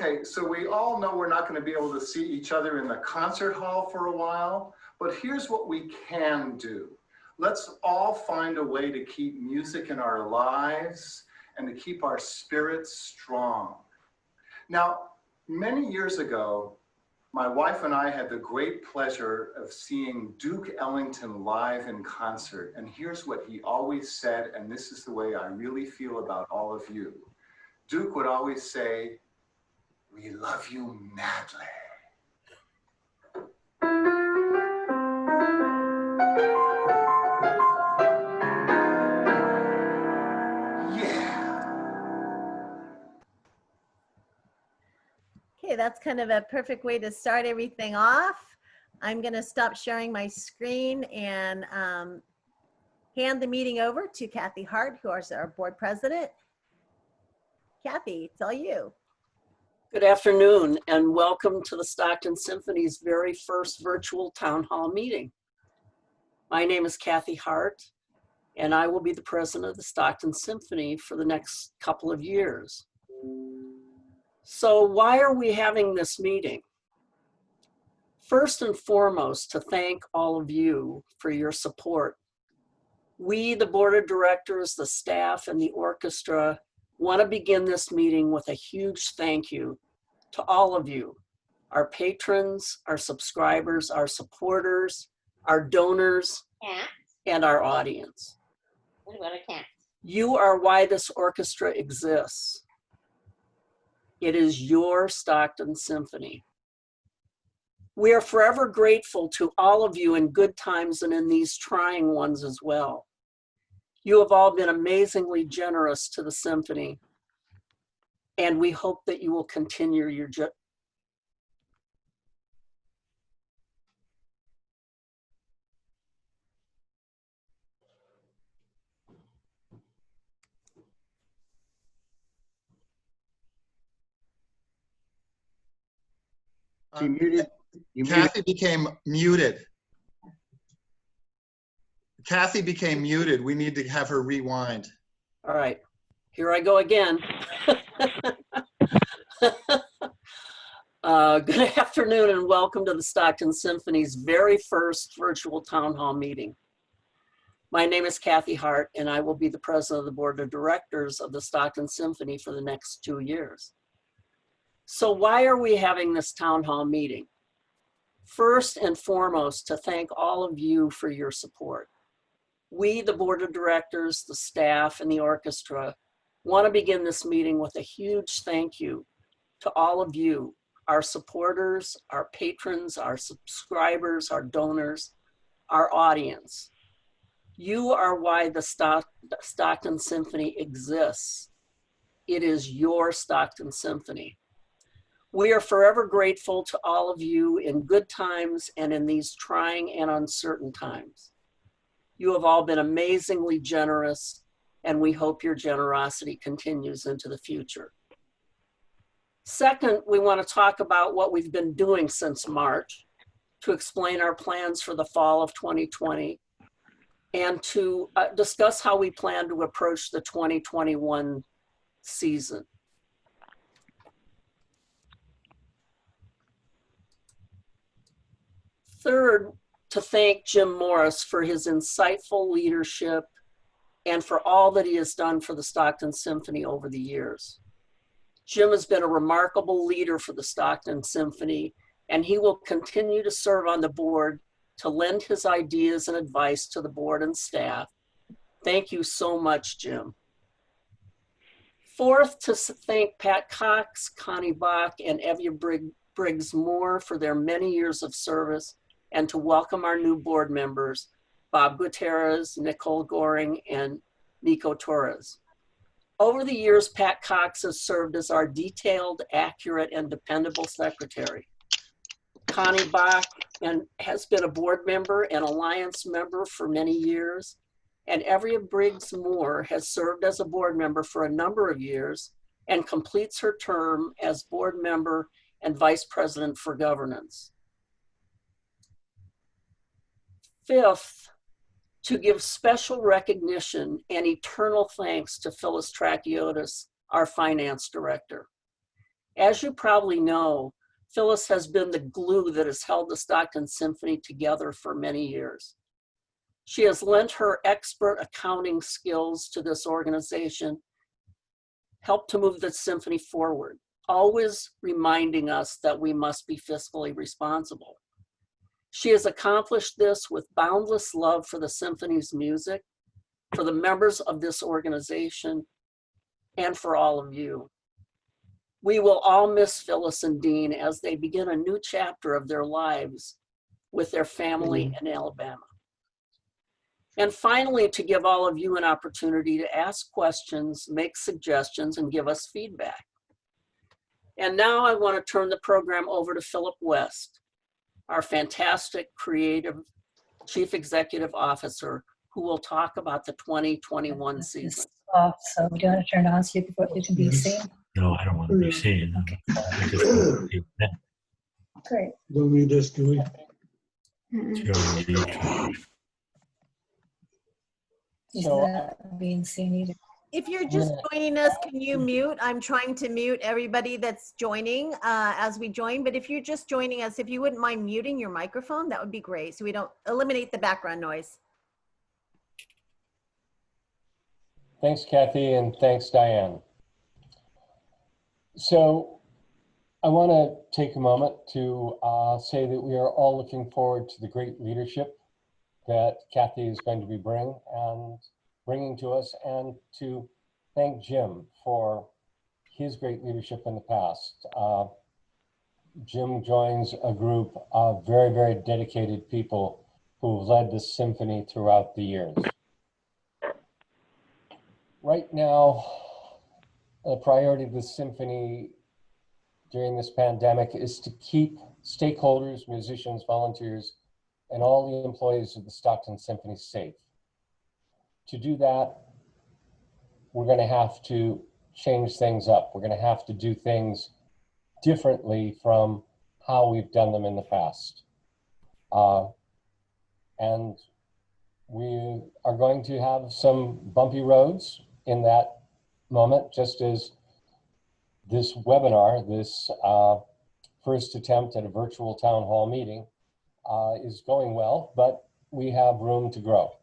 Okay, so we all know we're not going to be able to see each other in the concert hall for a while, but here's what we can do. Let's all find a way to keep music in our lives and to keep our spirits strong. Now, many years ago, my wife and I had the great pleasure of seeing Duke Ellington live in concert. And here's what he always said, and this is the way I really feel about all of you. Duke would always say, "We love you madly." Okay, that's kind of a perfect way to start everything off. I'm going to stop sharing my screen and hand the meeting over to Kathy Hart, who is our board president. Kathy, it's all you. Good afternoon and welcome to the Stockton Symphony's very first virtual town hall meeting. My name is Kathy Hart and I will be the president of the Stockton Symphony for the next couple of years. So why are we having this meeting? First and foremost, to thank all of you for your support. We, the board of directors, the staff, and the orchestra want to begin this meeting with a huge thank you to all of you, our patrons, our subscribers, our supporters, our donors, and our audience. What about a cat? You are why this orchestra exists. It is your Stockton Symphony. We are forever grateful to all of you in good times and in these trying ones as well. You have all been amazingly generous to the symphony, and we hope that you will continue your She muted. Kathy became muted. Kathy became muted. We need to have her rewind. All right, here I go again. Good afternoon and welcome to the Stockton Symphony's very first virtual town hall meeting. My name is Kathy Hart and I will be the president of the board of directors of the Stockton Symphony for the next 2 years. So why are we having this town hall meeting? First and foremost, to thank all of you for your support. We, the board of directors, the staff, and the orchestra want to begin this meeting with a huge thank you to all of you, our supporters, our patrons, our subscribers, our donors, our audience. You are why the Stockton Symphony exists. It is your Stockton Symphony. We are forever grateful to all of you in good times and in these trying and uncertain times. You have all been amazingly generous, and we hope your generosity continues into the future. Second, we want to talk about what we've been doing since March to explain our plans for the fall of 2020 and to discuss how we plan to approach the 2021 season. Third, to thank Jim Morris for his insightful leadership and for all that he has done for the Stockton Symphony over the years. Jim has been a remarkable leader for the Stockton Symphony, and he will continue to serve on the board to lend his ideas and advice to the board and staff. Thank you so much, Jim. Fourth, to thank Pat Cox, Connie Bach, and Evia Briggs Moore for their many years of service, and to welcome our new board members, Bob Gutierrez, Nicole Goring, and Nico Torres. Over the years, Pat Cox has served as our detailed, accurate, and dependable secretary. Connie Bach has been a board member and alliance member for many years, and Evia Briggs Moore has served as a board member for a number of years and completes her term as board member and vice president for governance. Fifth, to give special recognition and eternal thanks to Phyllis Trachiotis, our finance director. As you probably know, Phyllis has been the glue that has held the Stockton Symphony together for many years. She has lent her expert accounting skills to this organization, helped to move the symphony forward, always reminding us that we must be fiscally responsible. She has accomplished this with boundless love for the symphony's music, for the members of this organization, and for all of you. We will all miss Phyllis and Dean as they begin a new chapter of their lives with their family in Alabama. And finally, to give all of you an opportunity to ask questions, make suggestions, and give us feedback. And now I want to turn the program over to Philip West, our fantastic creative Chief Executive Officer, who will talk about the 2021 season. Off, so do you want to turn it on so you can be seen? No, I don't want to be seen. Okay. I just want to be Great. Don't need this, do we? Is So- that being seen either? If you're just joining us, can you mute? I'm trying to mute everybody that's joining as we join, but if you're just joining us, if you wouldn't mind muting your microphone, that would be great, so we don't eliminate the background noise. Thanks, Kathy, and thanks, Diane. So I want to take a moment to say that we are all looking forward to the great leadership that Kathy is going to be bringing to us, and to thank Jim for his great leadership in the past. Jim joins a group of very, very dedicated people who've led the symphony throughout the years. Right now, the priority of the symphony during this pandemic is to keep stakeholders, musicians, volunteers, and all the employees of the Stockton Symphony safe. To do that, we're going to have to change things up. We're going to have to do things differently from how we've done them in the past. And we are going to have some bumpy roads in that moment, just as this webinar, this first attempt at a virtual town hall meeting is going well, but we have room to grow.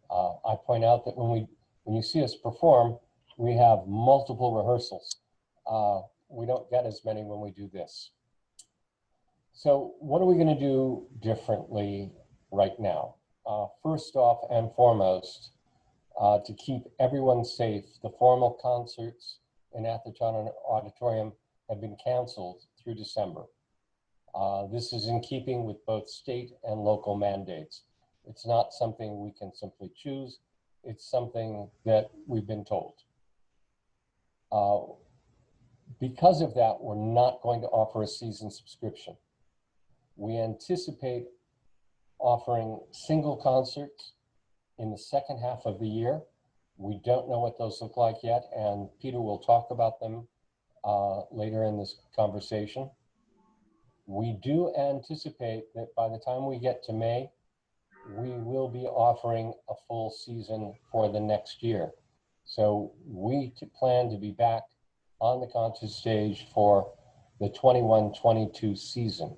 I point out that when you see us perform, we have multiple rehearsals. We don't get as many when we do this. So what are we going to do differently right now? First off and foremost, to keep everyone safe, the formal concerts in Atherton Auditorium have been canceled through December. This is in keeping with both state and local mandates. It's not something we can simply choose. It's something that we've been told. Because of that, we're not going to offer a season subscription. We anticipate offering single concerts in the second half of the year. We don't know what those look like yet, and Peter will talk about them later in this conversation. We do anticipate that by the time we get to May, we will be offering a full season for the next year. So we plan to be back on the concert stage for the 21-22 season.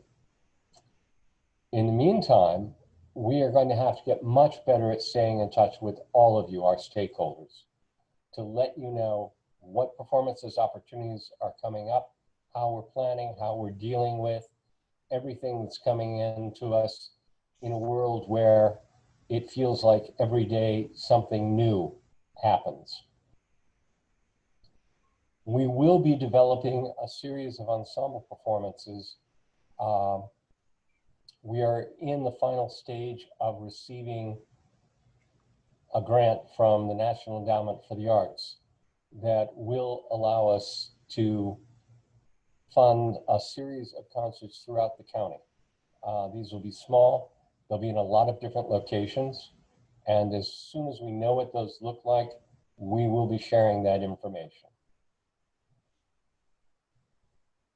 In the meantime, we are going to have to get much better at staying in touch with all of you, our stakeholders, to let you know what performances opportunities are coming up, how we're planning, how we're dealing with everything that's coming in to us in a world where it feels like every day something new happens. We will be developing a series of ensemble performances. We are in the final stage of receiving a grant from the National Endowment for the Arts that will allow us to fund a series of concerts throughout the county. These will be small. They'll be in a lot of different locations. And as soon as we know what those look like, we will be sharing that information.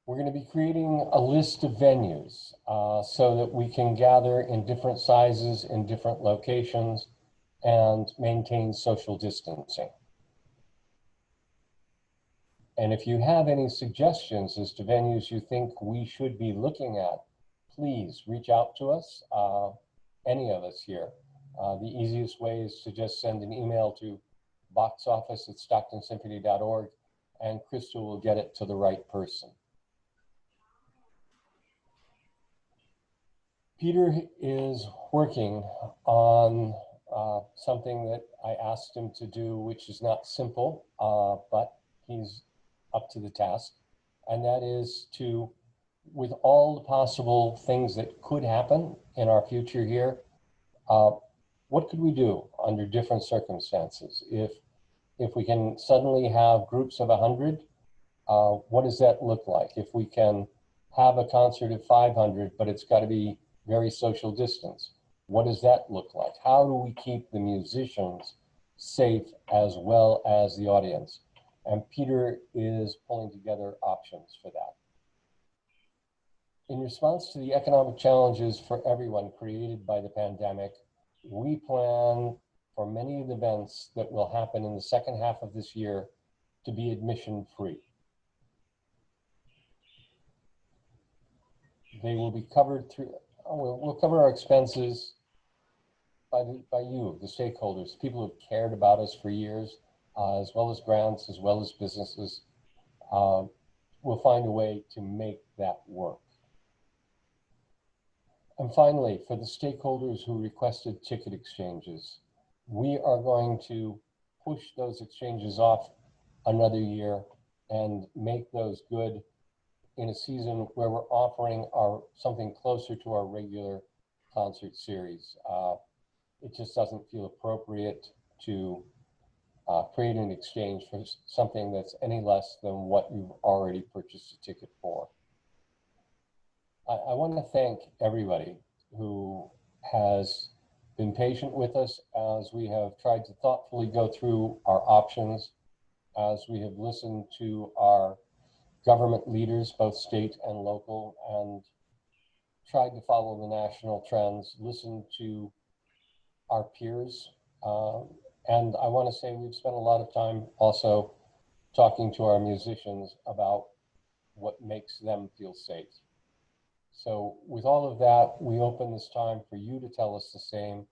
We're going to be creating a list of venues so that we can gather in different sizes, in different locations, and maintain social distancing. And if you have any suggestions as to venues you think we should be looking at, please reach out to us, any of us here. The easiest way is to just send an email to boxoffice@stocktonsymphony.org, and Crystal will get it to the right person. Peter is working on something that I asked him to do, which is not simple, but he's up to the task. And that is to, with all the possible things that could happen in our future here, what could we do under different circumstances? If we can suddenly have groups of 100, what does that look like? If we can have a concert of 500, but it's got to be very social distance, what does that look like? How do we keep the musicians safe as well as the audience? And Peter is pulling together options for that. In response to the economic challenges for everyone created by the pandemic, we plan for many of the events that will happen in the second half of this year to be admission free. They will be covered through, we'll cover our expenses by you, the stakeholders, people who've cared about us for years, as well as grants, as well as businesses. We'll find a way to make that work. And finally, for the stakeholders who requested ticket exchanges, we are going to push those exchanges off another year and make those good in a season where we're offering something closer to our regular concert series. It just doesn't feel appropriate to create an exchange for something that's any less than what you've already purchased a ticket for. I want to thank everybody who has been patient with us as we have tried to thoughtfully go through our options, as we have listened to our government leaders, both state and local, and tried to follow the national trends, listen to our peers. And I want to say we've spent a lot of time also talking to our musicians about what makes them feel safe. So with all of that, we open this time for you to tell us the same.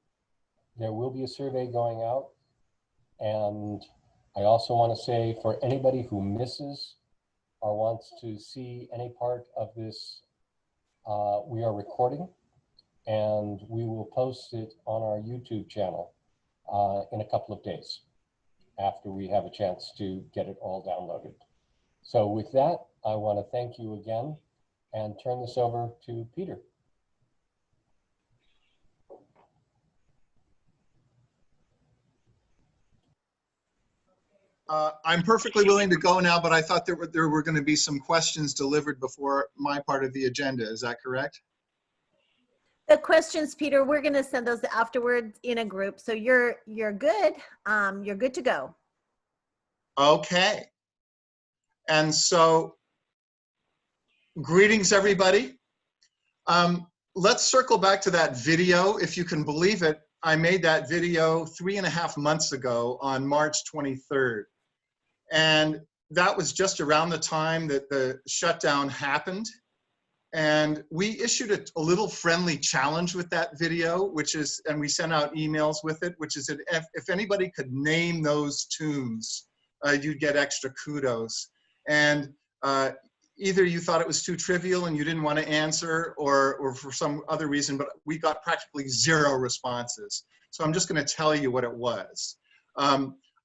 There will be a survey going out. And I also want to say for anybody who misses or wants to see any part of this, we are recording and we will post it on our YouTube channel in a couple of days after we have a chance to get it all downloaded. So with that, I want to thank you again and turn this over to Peter. I'm perfectly willing to go now, but I thought there were going to be some questions delivered before my part of the agenda. Is that correct? The questions, Peter, we're going to send those afterwards in a group. So you're good. You're good to go. Okay. And so, greetings, everybody. Let's circle back to that video. If you can believe it, I made that video 3.5 months ago on March 23rd. And that was just around the time that the shutdown happened. And we issued a little friendly challenge with that video, which is, and we sent out emails with it, which is that if anybody could name those tunes, you'd get extra kudos. And either you thought it was too trivial and you didn't want to answer, or for some other reason, but we got practically 0 responses. So I'm just going to tell you what it was.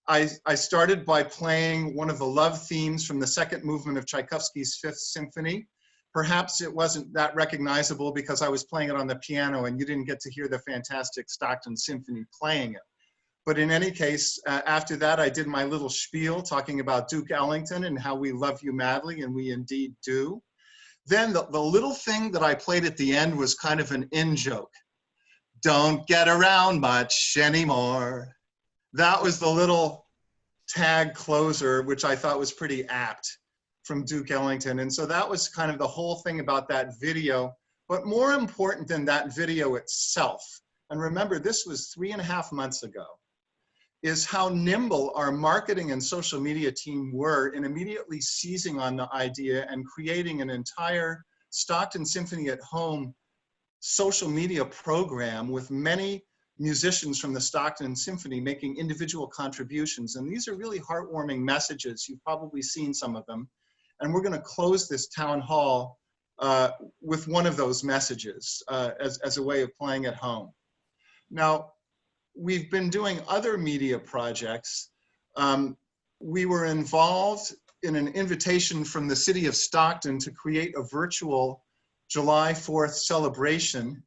I started by playing one of the love themes from the second movement of Tchaikovsky's Fifth Symphony. Perhaps it wasn't that recognizable because I was playing it on the piano and you didn't get to hear the fantastic Stockton Symphony playing it. But in any case, after that, I did my little spiel talking about Duke Ellington and how we love you madly, and we indeed do. Then the little thing that I played at the end was kind of an in-joke. Don't get around much anymore. That was the little tag closer, which I thought was pretty apt from Duke Ellington. And so that was kind of the whole thing about that video. But more important than that video itself, and remember, this was 3.5 months ago, is how nimble our marketing and social media team were in immediately seizing on the idea and creating an entire Stockton Symphony at Home social media program with many musicians from the Stockton Symphony making individual contributions. And these are really heartwarming messages. You've probably seen some of them. And we're going to close this town hall with one of those messages as a way of playing at home. Now, we've been doing other media projects. We were involved in an invitation from the city of Stockton to create a virtual July 4th celebration.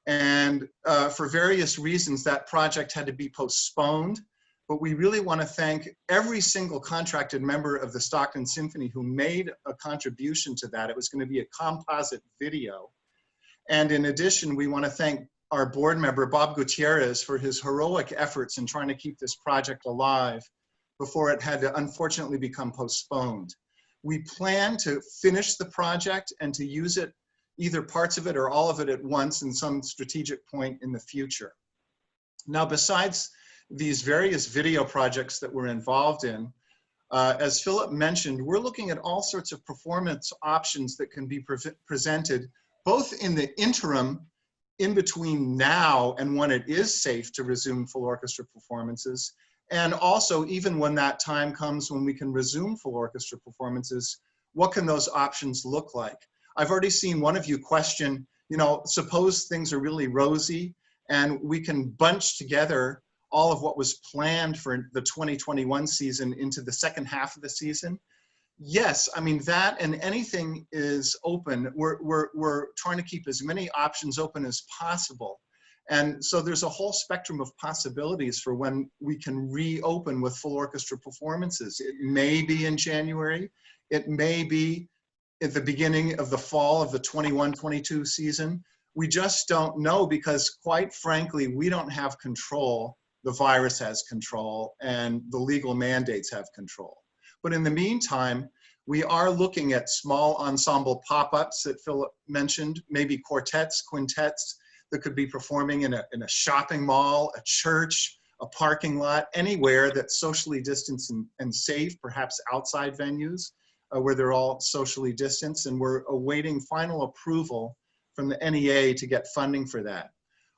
And for various reasons, that project had to be postponed. But we really want to thank every single contracted member of the Stockton Symphony who made a contribution to that. It was going to be a composite video. And in addition, we want to thank our board member, Bob Gutierrez, for his heroic efforts in trying to keep this project alive before it had to unfortunately become postponed. We plan to finish the project and to use it, either parts of it or all of it at once in some strategic point in the future. Now, besides these various video projects that we're involved in, as Philip mentioned, we're looking at all sorts of performance options that can be presented both in the interim in between now and when it is safe to resume full orchestra performances, and also even when that time comes when we can resume full orchestra performances, what can those options look like? I've already seen one of you question, you know, suppose things are really rosy and we can bunch together all of what was planned for the 2021 season into the second half of the season. Yes, I mean, that and anything is open. We're trying to keep as many options open as possible. And so there's a whole spectrum of possibilities for when we can reopen with full orchestra performances. It may be in January. It may be at the beginning of the fall of the 21-22 season. We just don't know because, quite frankly, we don't have control. The virus has control and the legal mandates have control. But in the meantime, we are looking at small ensemble pop-ups that Philip mentioned, maybe quartets, quintets that could be performing in a shopping mall, a church, a parking lot, anywhere that's socially distanced and safe, perhaps outside venues where they're all socially distanced. And we're awaiting final approval from the NEA to get funding for that.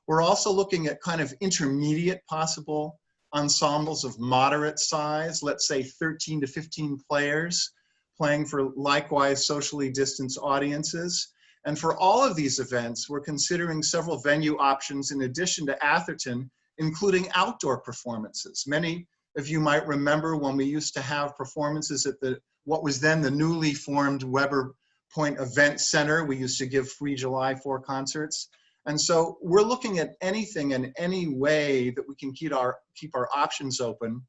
We're also looking at kind of intermediate possible ensembles of moderate size, let's say 13 to 15 players playing for likewise socially distanced audiences. And for all of these events, we're considering several venue options in addition to Atherton, including outdoor performances. Many of you might remember when we used to have performances at what was then the newly formed Weber Point Event Center. We used to give free July 4 concerts. And so we're looking at anything and any way that we can keep our options open.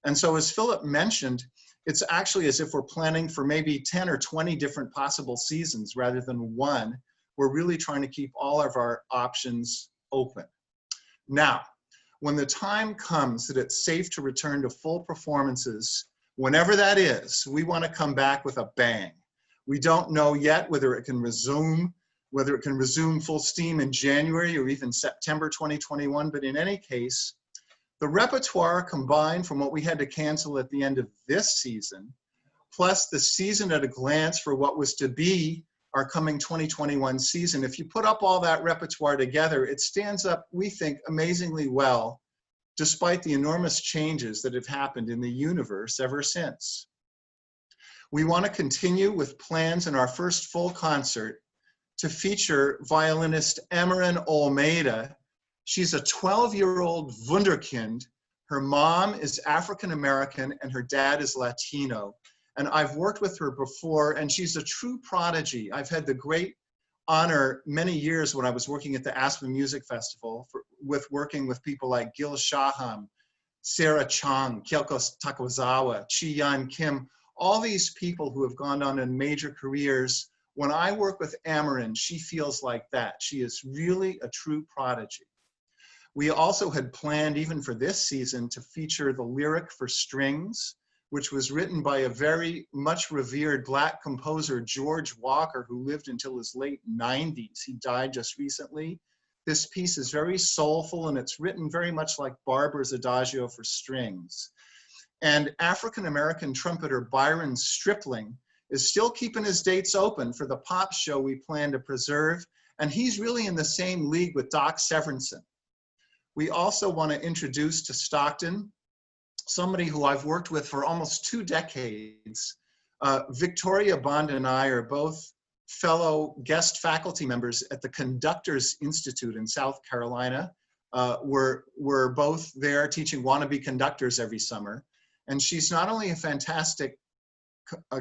And so as Philip mentioned, it's actually as if we're planning for maybe 10 or 20 different possible seasons rather than one. We're really trying to keep all of our options open. Now, when the time comes that it's safe to return to full performances, whenever that is, we want to come back with a bang. We don't know yet whether it can resume full steam in January or even September 2021, but in any case, the repertoire combined from what we had to cancel at the end of this season, plus the season at a glance for what was to be our coming 2021 season, if you put up all that repertoire together, it stands up, we think, amazingly well, despite the enormous changes that have happened in the universe ever since. We want to continue with plans in our first full concert to feature violinist Amarin Olmeida. She's a 12-year-old wunderkind. Her mom is African-American and her dad is Latino. And I've worked with her before and she's a true prodigy. I've had the great honor many years when I was working at the Aspen Music Festival working with people like Gil Shaham, Sarah Chang, Kyoko Takozawa, Chi Yan Kim, all these people who have gone on in major careers. When I work with Amarin, she feels like that. She is really a true prodigy. We also had planned, even for this season, to feature the lyric for strings, which was written by a very much revered Black composer, George Walker, who lived until his late 90s. He died just recently. This piece is very soulful, and it's written very much like Barber's Adagio for strings. And African-American trumpeter Byron Stripling is still keeping his dates open for the pop show we plan to preserve. And he's really in the same league with Doc Severinsen. We also want to introduce to Stockton somebody who I've worked with for almost 2 decades. Victoria Bond and I are both fellow guest faculty members at the Conductors Institute in South Carolina. We're both there teaching wannabe conductors every summer. And she's not only a fantastic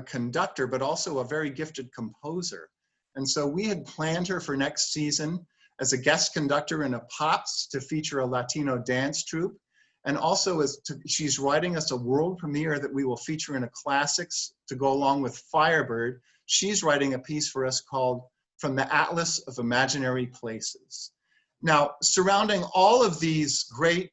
conductor, but also a very gifted composer. And so we had planned her for next season as a guest conductor in a Pops to feature a Latino dance troupe. And also she's writing us a world premiere that we will feature in a classics to go along with Firebird. She's writing a piece for us called From the Atlas of Imaginary Places. Now, surrounding all of these great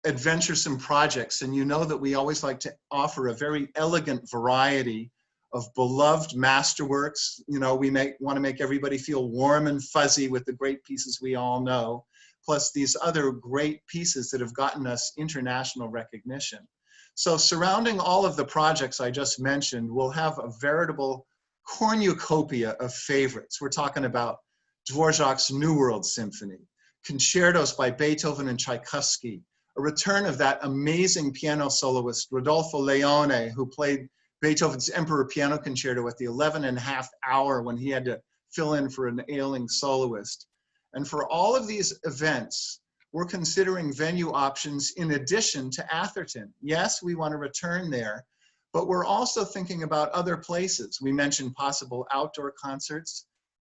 adventuresome projects, and you know that we always like to offer a very elegant variety of beloved masterworks. You know, we want to make everybody feel warm and fuzzy with the great pieces we all know, plus these other great pieces that have gotten us international recognition. So surrounding all of the projects I just mentioned, we'll have a veritable cornucopia of favorites. We're talking about Dvorak's New World Symphony, concertos by Beethoven and Tchaikovsky, a return of that amazing piano soloist, Rodolfo Leone, who played Beethoven's Emperor Piano Concerto at the 11.5 hour when he had to fill in for an ailing soloist. And for all of these events, we're considering venue options in addition to Atherton. Yes, we want to return there, but we're also thinking about other places. We mentioned possible outdoor concerts.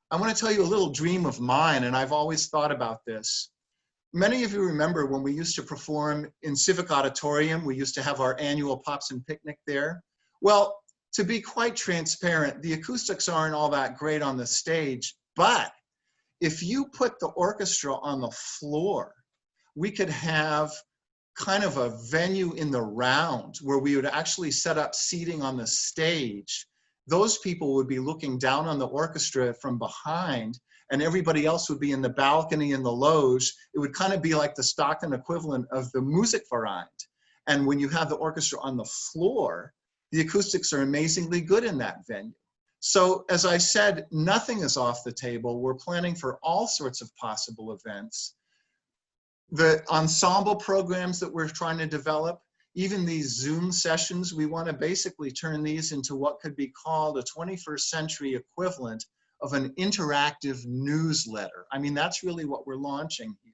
I want to tell you a little dream of mine, and I've always thought about this. Many of you remember when we used to perform in Civic Auditorium, we used to have our annual Pops and Picnic there. Well, to be quite transparent, the acoustics aren't all that great on the stage, but if you put the orchestra on the floor, we could have kind of a venue in the round where we would actually set up seating on the stage. Those people would be looking down on the orchestra from behind, and everybody else would be in the balcony in the loge. It would kind of be like the Stockton equivalent of the Musikverein. And when you have the orchestra on the floor, the acoustics are amazingly good in that venue. So as I said, nothing is off the table. We're planning for all sorts of possible events. The ensemble programs that we're trying to develop, even these Zoom sessions, we want to basically turn these into what could be called a 21st century equivalent of an interactive newsletter. I mean, that's really what we're launching here.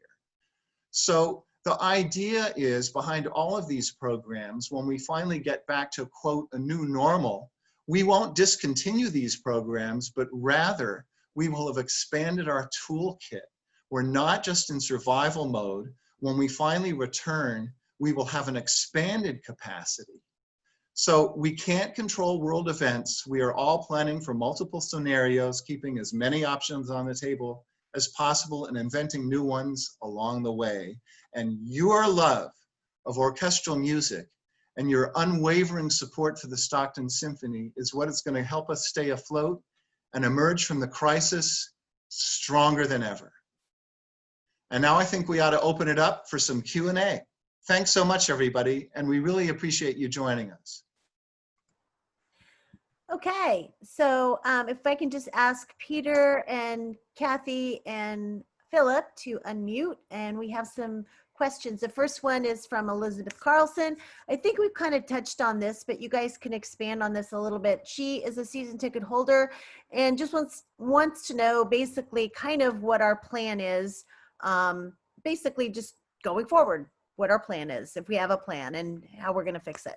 So the idea is behind all of these programs, when we finally get back to, quote, a new normal, we won't discontinue these programs, but rather we will have expanded our toolkit. We're not just in survival mode. When we finally return, we will have an expanded capacity. So we can't control world events. We are all planning for multiple scenarios, keeping as many options on the table as possible and inventing new ones along the way. And your love of orchestral music and your unwavering support for the Stockton Symphony is what is going to help us stay afloat and emerge from the crisis stronger than ever. And now I think we ought to open it up for some Q&A. Thanks so much, everybody, and we really appreciate you joining us. Okay, so if I can just ask Peter and Kathy and Philip to unmute, and we have some questions. The first one is from Elizabeth Carlson. I think we've kind of touched on this, but you guys can expand on this a little bit. She is a season ticket holder and just wants to know basically kind of what our plan is, basically just going forward, what our plan is, if we have a plan and how we're going to fix it.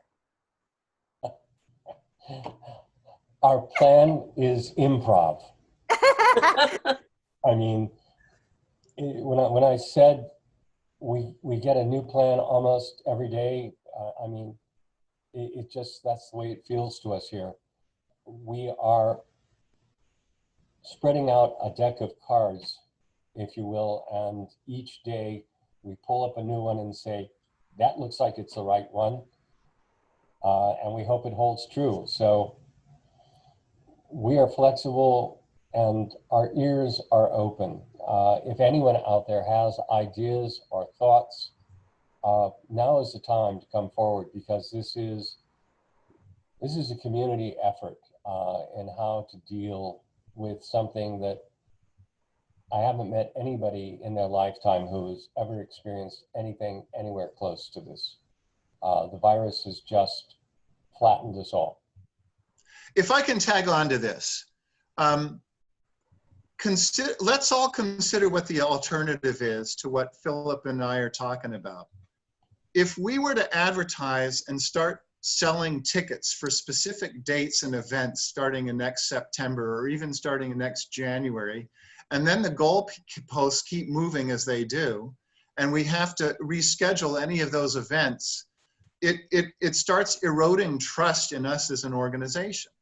Our plan is improv. I mean, when I said we get a new plan almost every day, I mean, it just, that's the way it feels to us here. We are spreading out a deck of cards, if you will, and each day we pull up a new one and say, that looks like it's the right one, and we hope it holds true. So we are flexible and our ears are open. If anyone out there has ideas or thoughts, now is the time to come forward, because this is a community effort in how to deal with something that I haven't met anybody in their lifetime who has ever experienced anything anywhere close to this. The virus has just flattened us all. If I can tag on to this, let's all consider what the alternative is to what Philip and I are talking about. If we were to advertise and start selling tickets for specific dates and events starting in next September or even starting in next January, and then the goalposts keep moving as they do, and we have to reschedule any of those events, it starts eroding trust in us as an organization.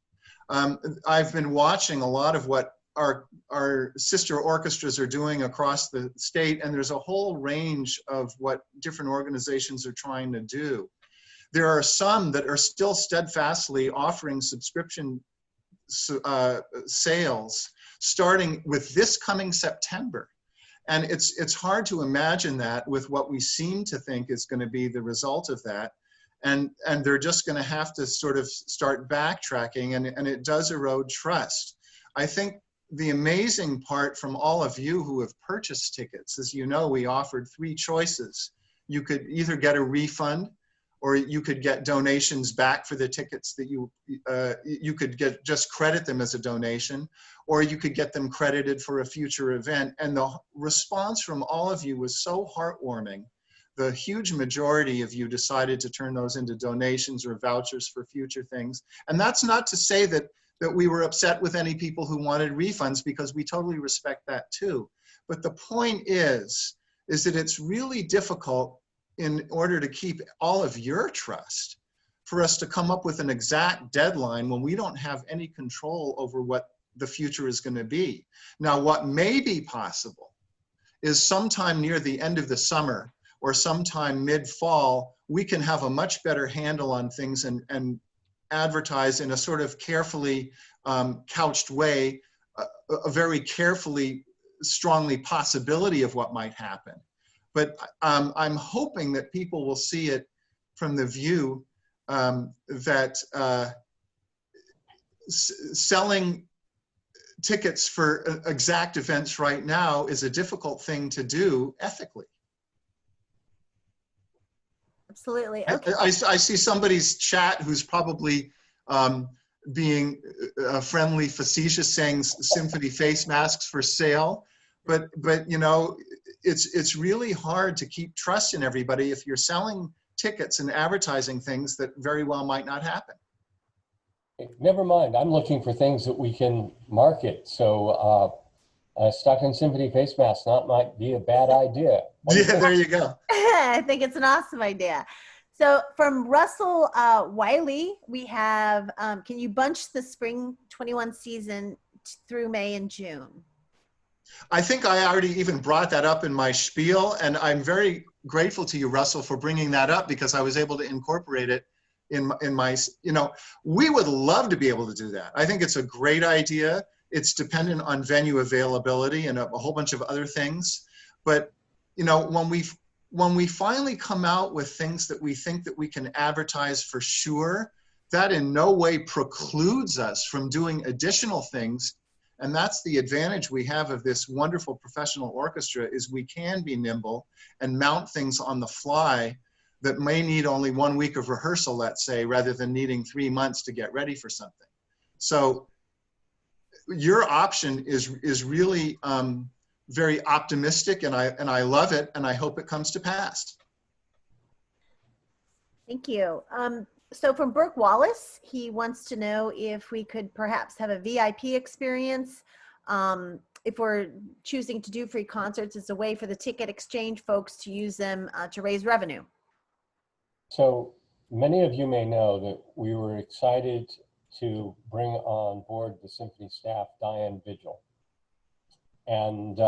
I've been watching a lot of what our sister orchestras are doing across the state, and there's a whole range of what different organizations are trying to do. There are some that are still steadfastly offering subscription sales starting with this coming September. And it's hard to imagine that with what we seem to think is going to be the result of that. And they're just going to have to sort of start backtracking, and it does erode trust. I think the amazing part from all of you who have purchased tickets, as you know, we offered 3 choices. You could either get a refund, or you could get donations back for the tickets that you could just credit them as a donation, or you could get them credited for a future event. And the response from all of you was so heartwarming. The huge majority of you decided to turn those into donations or vouchers for future things. And that's not to say that we were upset with any people who wanted refunds, because we totally respect that too. But the point is that it's really difficult, in order to keep all of your trust, for us to come up with an exact deadline when we don't have any control over what the future is going to be. Now, what may be possible is sometime near the end of the summer or sometime mid-fall, we can have a much better handle on things and advertise in a sort of carefully couched way, a very carefully, strongly possibility of what might happen. But I'm hoping that people will see it from the view that selling tickets for exact events right now is a difficult thing to do ethically. Absolutely. Okay. I see somebody's chat who's probably being friendly, facetious, saying symphony face masks for sale. But you know, it's really hard to keep trust in everybody if you're selling tickets and advertising things that very well might not happen. Never mind, I'm looking for things that we can market. So a Stockton Symphony face mask might be a bad idea. Yeah, there you go. I think it's an awesome idea. So from Russell Wiley, we have, can you bunch the spring 21 season through May and June? I think I already even brought that up in my spiel, and I'm very grateful to you, Russell, for bringing that up, because I was able to incorporate it in my, you know, we would love to be able to do that. I think it's a great idea. It's dependent on venue availability and a whole bunch of other things. But, you know, when we finally come out with things that we think that we can advertise for sure, that in no way precludes us from doing additional things. And that's the advantage we have of this wonderful professional orchestra, is we can be nimble and mount things on the fly that may need only 1 week of rehearsal, let's say, rather than needing 3 months to get ready for something. So your option is really very optimistic, and I love it, and I hope it comes to pass. Thank you. So from Burke Wallace, he wants to know if we could perhaps have a VIP experience. If we're choosing to do free concerts, as a way for the ticket exchange folks to use them to raise revenue. So many of you may know that we were excited to bring on board the symphony staff, Diane Vigil. And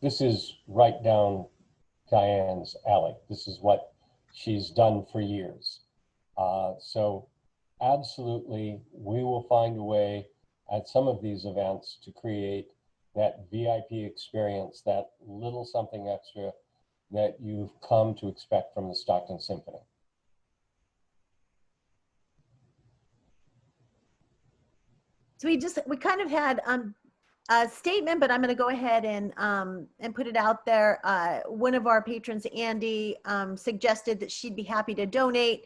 this is right down Diane's alley. This is what she's done for years. So absolutely, we will find a way at some of these events to create that VIP experience, that little something extra that you've come to expect from the Stockton Symphony. So we kind of had a statement, but I'm going to go ahead and put it out there. One of our patrons, Andy, suggested that she'd be happy to donate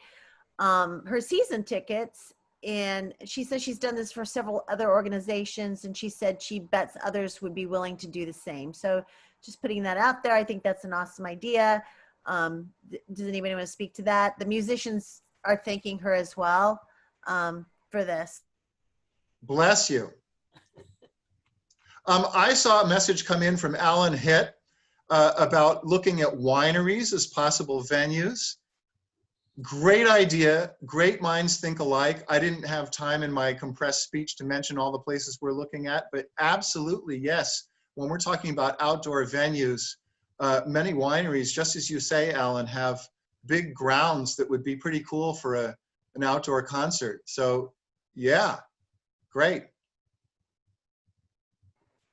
her season tickets. And she says she's done this for several other organizations, and she said she bets others would be willing to do the same. So just putting that out there, I think that's an awesome idea. Does anybody want to speak to that? The musicians are thanking her as well for this. Bless you. I saw a message come in from Alan Hitt about looking at wineries as possible venues. Great idea. Great minds think alike. I didn't have time in my compressed speech to mention all the places we're looking at, but absolutely, yes. When we're talking about outdoor venues, many wineries, just as you say, Alan, have big grounds that would be pretty cool for an outdoor concert. So yeah, great.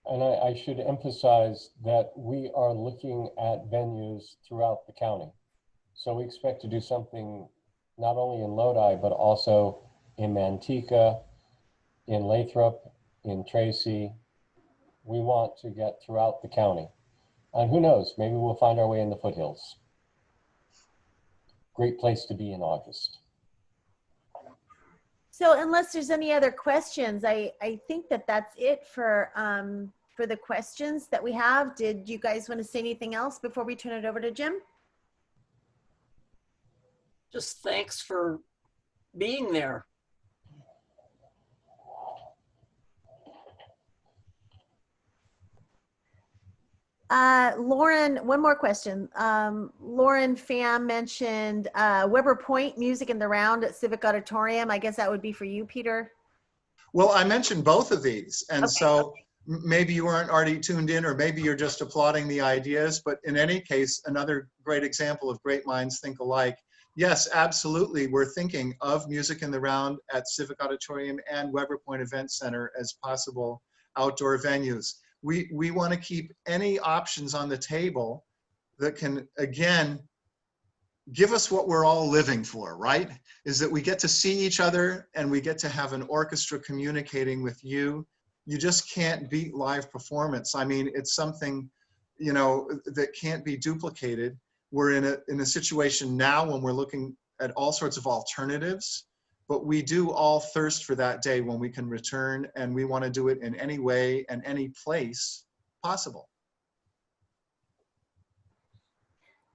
And I should emphasize that we are looking at venues throughout the county. So we expect to do something not only in Lodi, but also in Manteca, in Lathrop, in Tracy. We want to get throughout the county. And who knows, maybe we'll find our way in the foothills. Great place to be in August. So unless there's any other questions, I think that's it for the questions that we have. Did you guys want to say anything else before we turn it over to Jim? Just thanks for being there. Lauren, one more question. Lauren Pham mentioned Weber Point Music in the Round at Civic Auditorium. I guess that would be for you, Peter. Well, I mentioned both of these, and Okay. so maybe you weren't already tuned in, or maybe you're just applauding the ideas, but in any case, another great example of great minds think alike. Yes, absolutely, we're thinking of Music in the Round at Civic Auditorium and Weber Point Event Center as possible outdoor venues. We want to keep any options on the table that can, again, give us what we're all living for, right? Is that we get to see each other and we get to have an orchestra communicating with you. You just can't beat live performance. I mean, it's something, you know, that can't be duplicated. We're in a situation now when we're looking at all sorts of alternatives, but we do all thirst for that day when we can return, and we want to do it in any way and any place possible.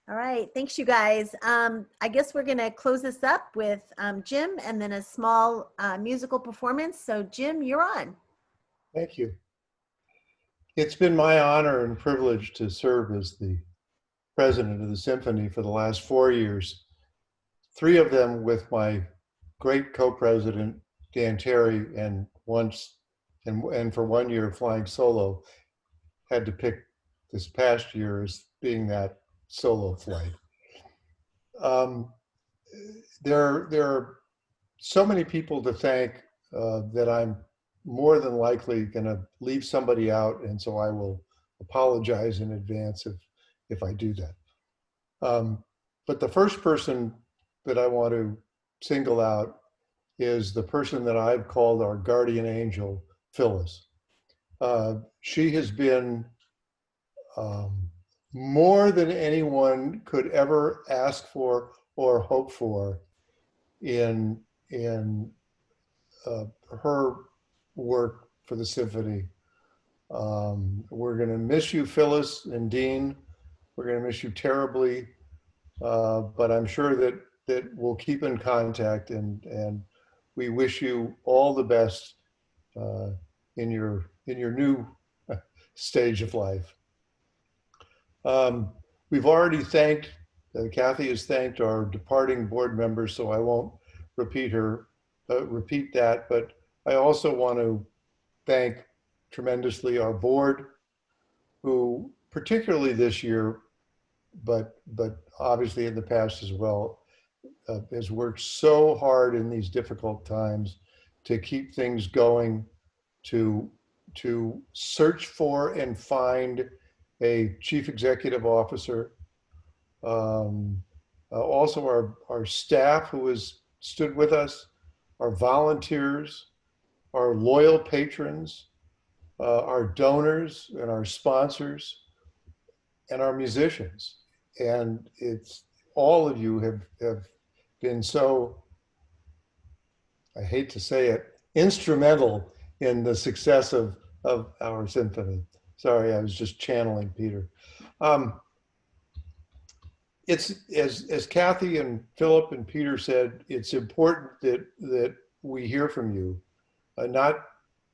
All right, thanks you guys. I guess we're gonna close this up with Jim and then a small musical performance. So Jim, you're on. Thank you. It's been my honor and privilege to serve as the president of the symphony for the last 4 years, 3 of them with my great co-president, Dan Terry, and for 1 year flying solo. Had to pick this past year as being that solo flight. There are so many people to thank that I'm more than likely going to leave somebody out, and so I will apologize in advance if I do that. But the first person that I want to single out is the person that I've called our guardian angel, Phyllis. She has been more than anyone could ever ask for or hope for in her work for the symphony. We're going to miss you, Phyllis and Dean. We're going to miss you terribly, but I'm sure that we'll keep in contact, and we wish you all the best in your new stage of life. We've already thanked, Kathy has thanked our departing board members, so I won't repeat that, but I also want to thank tremendously our board, who particularly this year, but obviously in the past as well, has worked so hard in these difficult times to keep things going, to search for and find a chief executive officer. Also our staff who has stood with us, our volunteers, our loyal patrons, our donors and our sponsors, and our musicians. And it's all of you have been so, I hate to say it, instrumental in the success of our symphony. Sorry, I was just channeling Peter. It's as Kathy and Philip and Peter said, it's important that we hear from you, not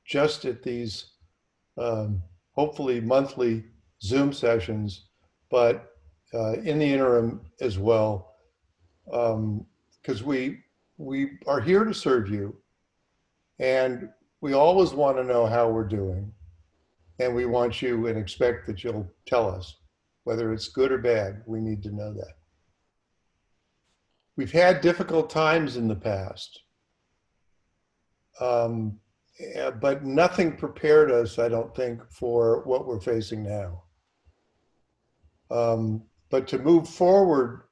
just at these hopefully monthly Zoom sessions, but in the interim as well, because we are here to serve you, and we always want to know how we're doing, and we want you and expect that you'll tell us whether it's good or bad. We need to know that. We've had difficult times in the past, but nothing prepared us, I don't think, for what we're facing now. But to move forward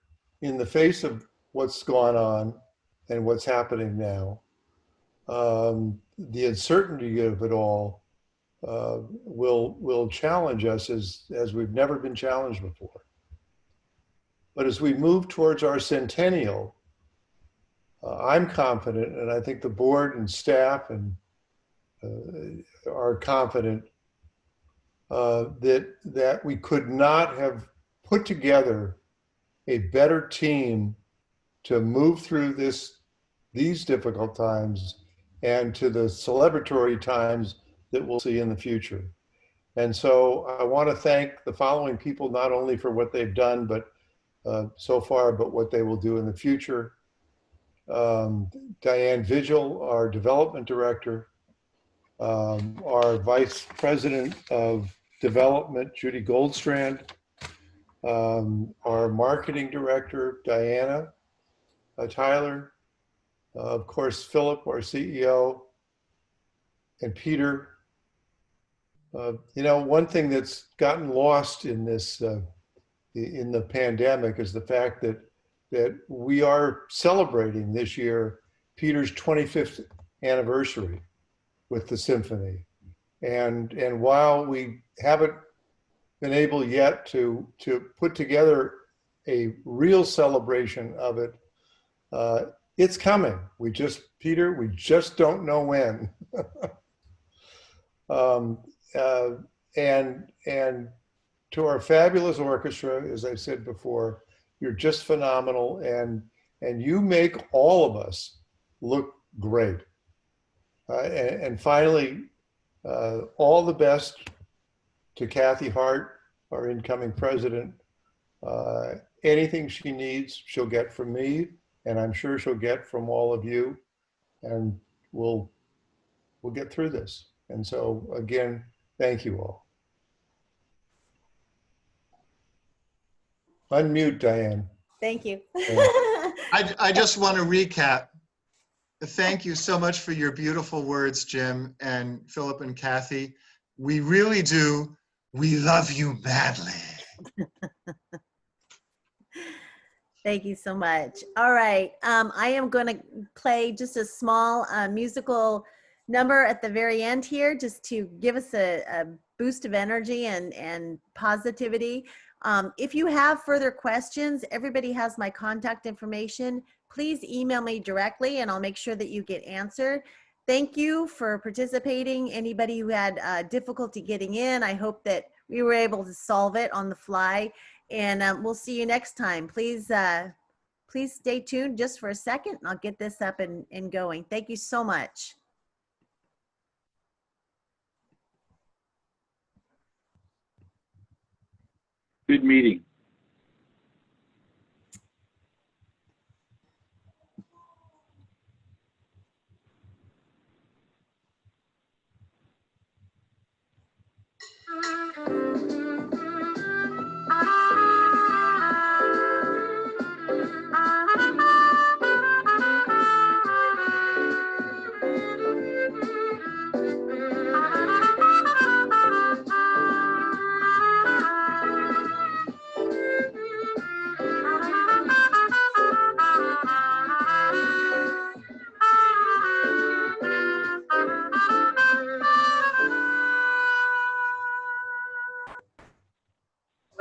in the face of what's gone on and what's happening now, the uncertainty of it all will challenge us as we've never been challenged before. But as we move towards our centennial, I'm confident, and I think the board and staff and are confident that we could not have put together a better team to move through these difficult times and to the celebratory times that we'll see in the future. And so I want to thank the following people, not only for what they've done, but so far, but what they will do in the future. Diane Vigil, our development director, our vice president of development, Judy Goldstrand, our marketing director, Diana Tyler, of course, Philip, our CEO, and Peter. You know, one thing that's gotten lost in this, in the pandemic is the fact that we are celebrating this year Peter's 25th anniversary with the symphony. And while we haven't been able yet to put together a real celebration of it, it's coming. Peter, we just don't know when. And to our fabulous orchestra, as I said before, you're just phenomenal, and you make all of us look great. And finally, all the best to Kathy Hart, our incoming president. Anything she needs, she'll get from me, and I'm sure she'll get from all of you, and we'll get through this. And so again, thank you all. Unmute, Diane. Thank you. I just want to recap. Thank you so much for your beautiful words, Jim and Philip and Kathy. We really do. We love you madly. Thank you so much. All right. I am going to play just a small musical number at the very end here, just to give us a boost of energy and positivity. If you have further questions, everybody has my contact information. Please email me directly and I'll make sure that you get answered. Thank you for participating. Anybody who had difficulty getting in, I hope that we were able to solve it on the fly. And we'll see you next time. Please stay tuned just for a second and I'll get this up and going. Thank you so much. Good meeting.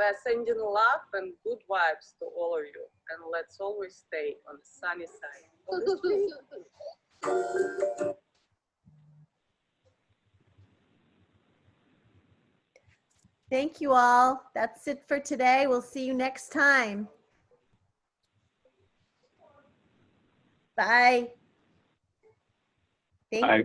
We're sending love and good vibes to all of you. And let's always stay on the sunny side of the street. Thank you all. That's it for today. We'll see you next time. Bye. Thank you. Bye.